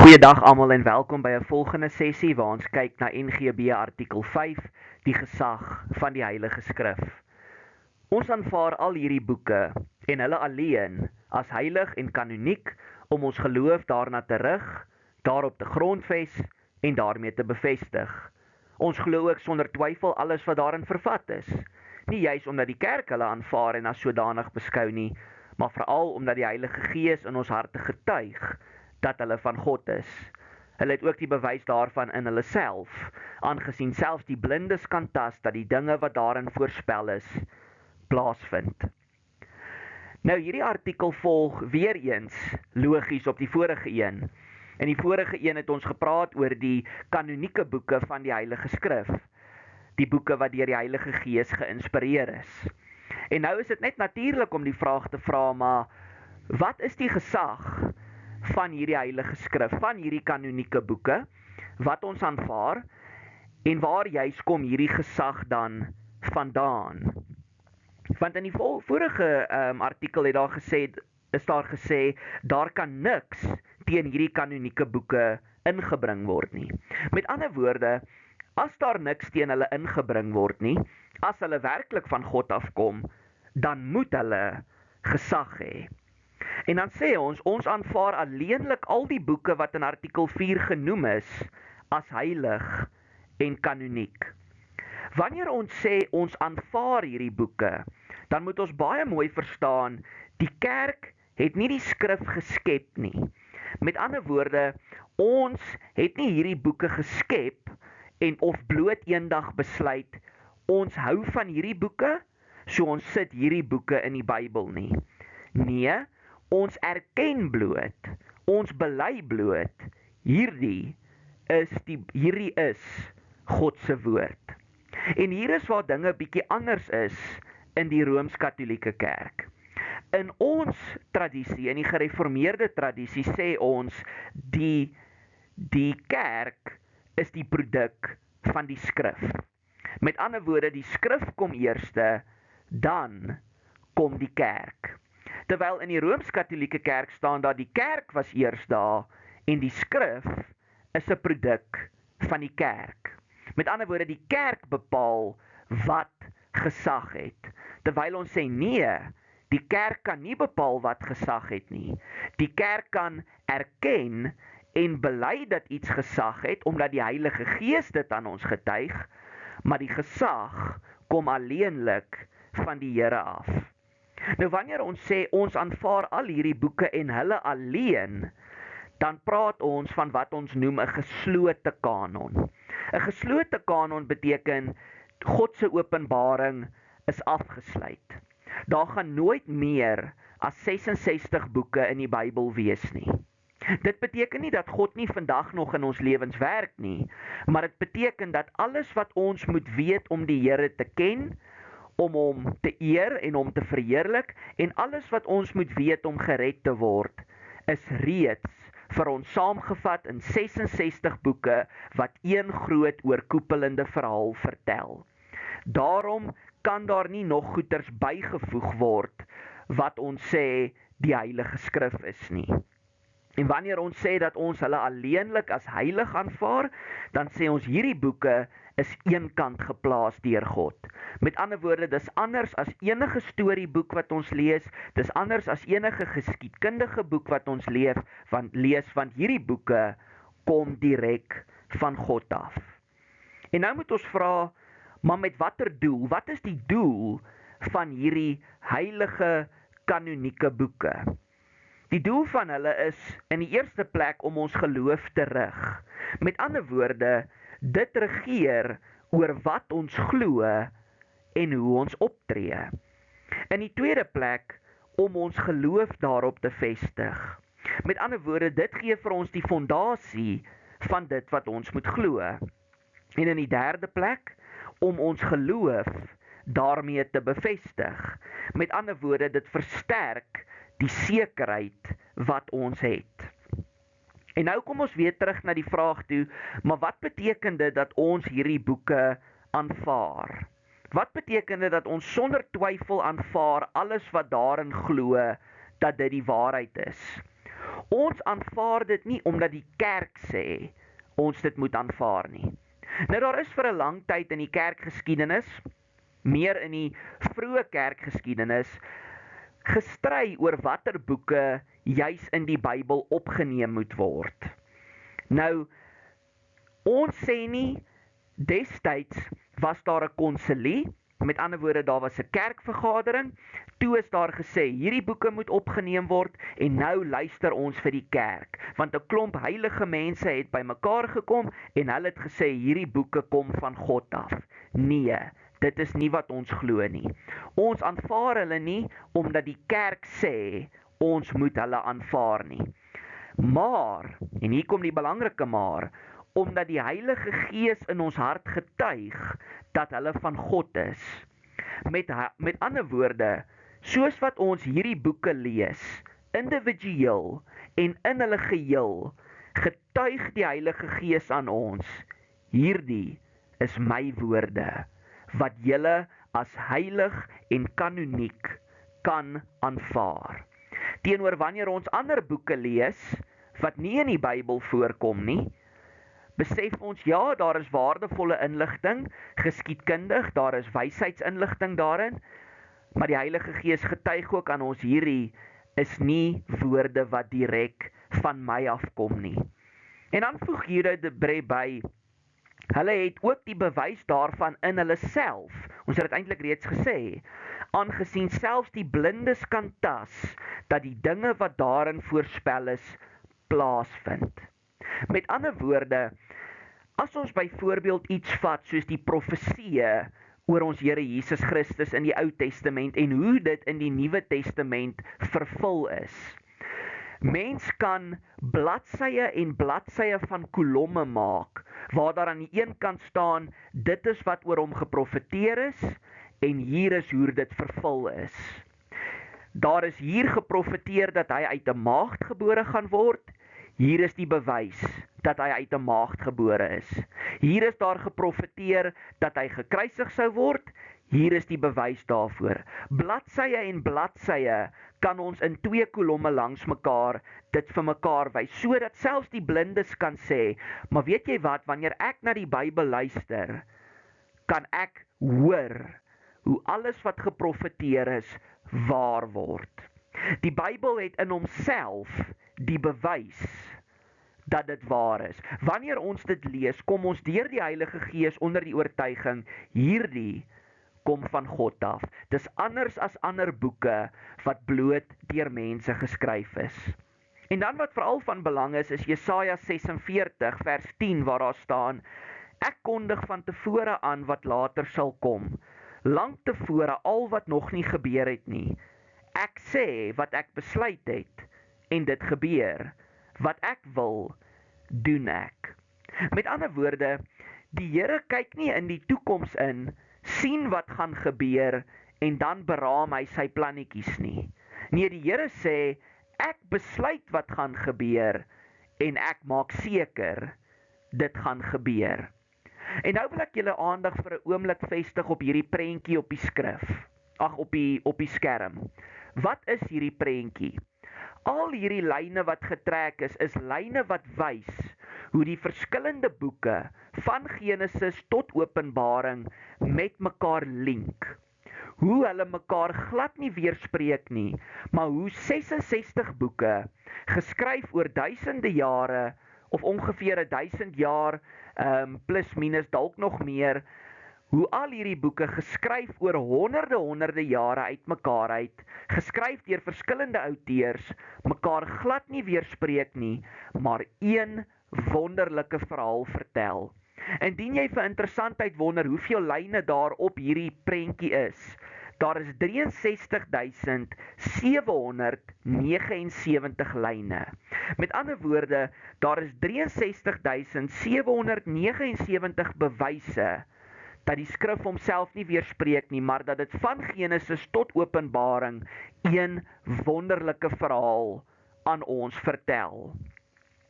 Goeiedag almal en welkom by 'n volgende sessie waar ons kyk na NGB artikel 5, die gesag van die Heilige Skrif. Ons aanvaar al hierdie boeke en hulle alleen as heilig en kanoniek om ons geloof daarna te rig, daarop te grondves en daarmee te bevestig. Ons glo ook sonder twyfel alles wat daarin vervat is, nie juis omdat die kerk hulle aanvaar en as sodanig beskou nie, maar veral omdat die Heilige Gees in ons harte getuig dat hulle van God is. Hulle het ook die bewys daarvan in hulle self, aangesien selfs die blindes kan tas dat die dinge wat daarin voorspel is, plaasvind. Nou hierdie artikel volg weer eens logies op die vorige een. In die vorige een het ons gepraat oor die kanonieke boeke van die Heilige Skrif, die boeke wat deur die Heilige Gees geïnspireer is. En nou is dit net natuurlik om die vraag te vra, maar wat is die gesag van hierdie Heilige Skrif, van hierdie kanonieke boeke, wat ons aanvaar, en waar juis kom hierdie gesag dan vandaan? Want in die vorige artikel is daar gesê, daar kan niks teen hierdie kanonieke boeke ingebring word nie. Met ander woorde, as daar niks teen hulle ingebring word nie, as hulle werklik van God afkom, dan moet hulle gesag hê. En dan sê ons aanvaar alleenlik al die boeke wat in artikel 4 genoem is, as heilig en kanoniek. Wanneer ons sê ons aanvaar hierdie boeke, dan moet ons baie mooi verstaan, die kerk het nie die skrif geskep nie. Met ander woorde, ons het nie hierdie boeke geskep en of bloot eendag besluit, ons hou van hierdie boeke, so ons sit hierdie boeke in die Bybel nie. Nee, ons erken bloot, ons bely bloot, hierdie is God se woord. En hier is waar dinge bietjie anders is in die Rooms-Katolieke Kerk. In ons tradisie, in die gereformeerde tradisie, sê ons, die kerk is die produk van die skrif. Met ander woorde, die skrif kom eerste, dan kom die kerk. Terwyl in die Rooms-Katolieke Kerk staan daar die kerk was eers daar en die skrif is 'n produk van die kerk. Met ander woorde, die kerk bepaal wat gesag het. Terwyl ons sê nee, die kerk kan nie bepaal wat gesag het nie. Die kerk kan erken en bely dat iets gesag het omdat die Heilige Gees dit aan ons getuig, maar die gesag kom alleenlik van die Here af. Nou wanneer ons sê ons aanvaar al hierdie boeke en hulle alleen, dan praat ons van wat ons noem 'n geslote kanon. 'n Geslote kanon beteken God se openbaring is afgesluit. Daar gaan nooit meer as 66 boeke in die Bybel wees nie. Dit beteken nie dat God nie vandag nog in ons lewens werk nie, maar dit beteken dat alles wat ons moet weet om die Here te ken, om hom te eer en hom te verheerlik, en alles wat ons moet weet om gered te word, is reeds vir ons saamgevat in 66 boeke wat een groot oorkoepelende verhaal vertel. Daarom kan daar nie nog goeters bygevoeg word wat ons sê die Heilige Skrif is nie. En wanneer ons sê dat ons hulle alleenlik as heilig aanvaar, dan sê ons hierdie boeke is eenkant geplaas deur God. Met ander woorde, dis anders as enige storieboek wat ons lees, dis anders as enige geskiedkundige boek wat ons lees, want hierdie boeke kom direk van God af. En nou moet ons vra, maar met watter doel? Wat is die doel van hierdie heilige kanonieke boeke? Die doel van hulle is in die eerste plek om ons geloof te rig. Met ander woorde, dit regeer oor wat ons glo en hoe ons optree. In die tweede plek, om ons geloof daarop te vestig. Met ander woorde, dit gee vir ons die fondasie van dit wat ons moet glo. En in die derde plek, om ons geloof daarmee te bevestig. Met ander woorde, dit versterk die sekerheid wat ons het. En nou kom ons weer terug na die vraag toe, maar wat beteken dit dat ons hierdie boeke aanvaar? Wat beteken dit dat ons sonder twyfel aanvaar alles wat daarin glo dat dit die waarheid is? Ons aanvaar dit nie omdat die kerk sê ons dit moet aanvaar nie. Nou daar is vir 'n lang tyd in die kerkgeskiedenis, meer in die vroeë kerkgeskiedenis, gestry oor watter boeke juis in die Bybel opgeneem moet word. Nou, ons sê nie, destyds was daar 'n konsilie, met ander woorde, daar was 'n kerkvergadering, toe is daar gesê, hierdie boeke moet opgeneem word, en nou luister ons vir die kerk, want 'n klomp heilige mense het bymekaar gekom, en hulle het gesê, hierdie boeke kom van God af. Nee, dit is nie wat ons glo nie. Ons aanvaar hulle nie, omdat die kerk sê, ons moet hulle aanvaar nie. Maar, en hier kom die belangrike maar, omdat die Heilige Gees in ons hart getuig, dat hulle van God is. Met ander woorde, soos wat ons hierdie boeke lees, individueel en in hulle geheel, getuig die Heilige Gees aan ons, hierdie is my woorde, wat julle as heilig en kanoniek kan aanvaar. Teenoor wanneer ons ander boeke lees, wat nie in die Bybel voorkom nie, besef ons, ja, daar is waardevolle inligting, geskiedkundig, daar is wysheidsinligting daarin, maar die Heilige Gees getuig ook aan ons, hierdie is nie woorde wat direk van my afkom nie. En dan voeg Hierou de Bré by, hulle het ook die bewys daarvan in hulle self, ons het dit eintlik reeds gesê, aangesien selfs die blindes kan tas, dat die dinge wat daarin voorspel is, plaasvind. Met ander woorde, as ons byvoorbeeld iets vat soos die profeseë oor ons Here Jesus Christus in die Ou Testament en hoe dit in die Nuwe Testament vervul is. Mens kan bladsye en bladsye van kolomme maak, waar daar aan die een kant staan, dit is wat oor hom geprofeteer is, en hier is hoe dit vervul is. Daar is hier geprofeteer dat hy uit 'n maagd gebore gaan word, hier is die bewys dat hy uit 'n maagd gebore is. Hier is daar geprofeteer dat hy gekruisig sou word, hier is die bewys daarvoor. Bladsye en bladsye kan ons in 2 kolomme langs mekaar dit vir mekaar wys, sodat selfs die blindes kan sê, maar weet jy wat, wanneer ek na die Bybel luister, kan ek hoor hoe alles wat geprofeteer is, waar word. Die Bybel het in homself die bewys dat dit waar is. Wanneer ons dit lees, kom ons deur die Heilige Gees onder die oortuiging, hierdie kom van God af. Dis anders as ander boeke wat bloot deur mense geskryf is. En dan wat veral van belang is Jesaja 46 vers 10 waar daar staan, ek kondig van tevore aan wat later sal kom, lank tevore al wat nog nie gebeur het nie. Ek sê wat ek besluit het, en dit gebeur. Wat ek wil, doen ek. Met ander woorde, die Here kyk nie in die toekoms in, sien wat gaan gebeur, en dan beraam hy sy plannetjies nie. Nee, die Here sê, ek besluit wat gaan gebeur, en ek maak seker, dit gaan gebeur. En nou wil ek julle aandag vir 'n oomblik vestig op hierdie prentjie op die skrif. Op die skerm. Wat is hierdie prentjie? Al hierdie lyne wat getrek is lyne wat wys hoe die verskillende boeke van Genesis tot Openbaring met mekaar link. Hoe hulle mekaar glad nie weerspreek nie, maar hoe 66 boeke geskryf oor duisende jare of ongeveer 1000 jaar plus minus dalk nog meer, hoe al hierdie boeke geskryf oor honderde jare uit mekaar uit, geskryf deur verskillende outeurs, mekaar glad nie weerspreek nie, maar een wonderlike verhaal vertel. Indien jy vir interessantheid wonder hoeveel lyne daar op hierdie prentjie is, daar is 63.779 lyne. Met ander woorde, daar is 63.779 bewyse dat die skrif homself nie weerspreek nie, maar dat dit van Genesis tot Openbaring een wonderlike verhaal aan ons vertel.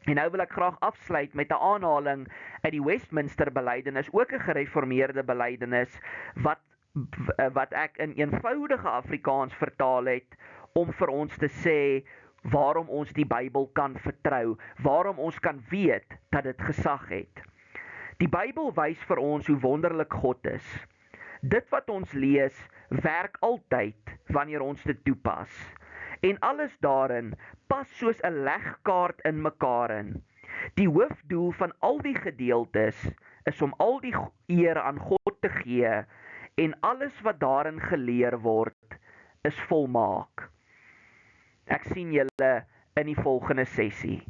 En nou wil ek graag afsluit met 'n aanhaling uit die Westminster belydenis, ook 'n gereformeerde belydenis wat ek in eenvoudige Afrikaans vertaal het om vir ons te sê waarom ons die Bybel kan vertrou, waarom ons kan weet dat dit gesag het. Die Bybel wys vir ons hoe wonderlik God is. Dit wat ons lees, werk altyd wanneer ons dit toepas. En alles daarin pas soos 'n legkaart in mekaar in. Die hoofdoel van al die gedeeltes is om al die eer aan God te gee en alles wat daarin geleer word is volmaak. Ek sien julle in die volgende sessie.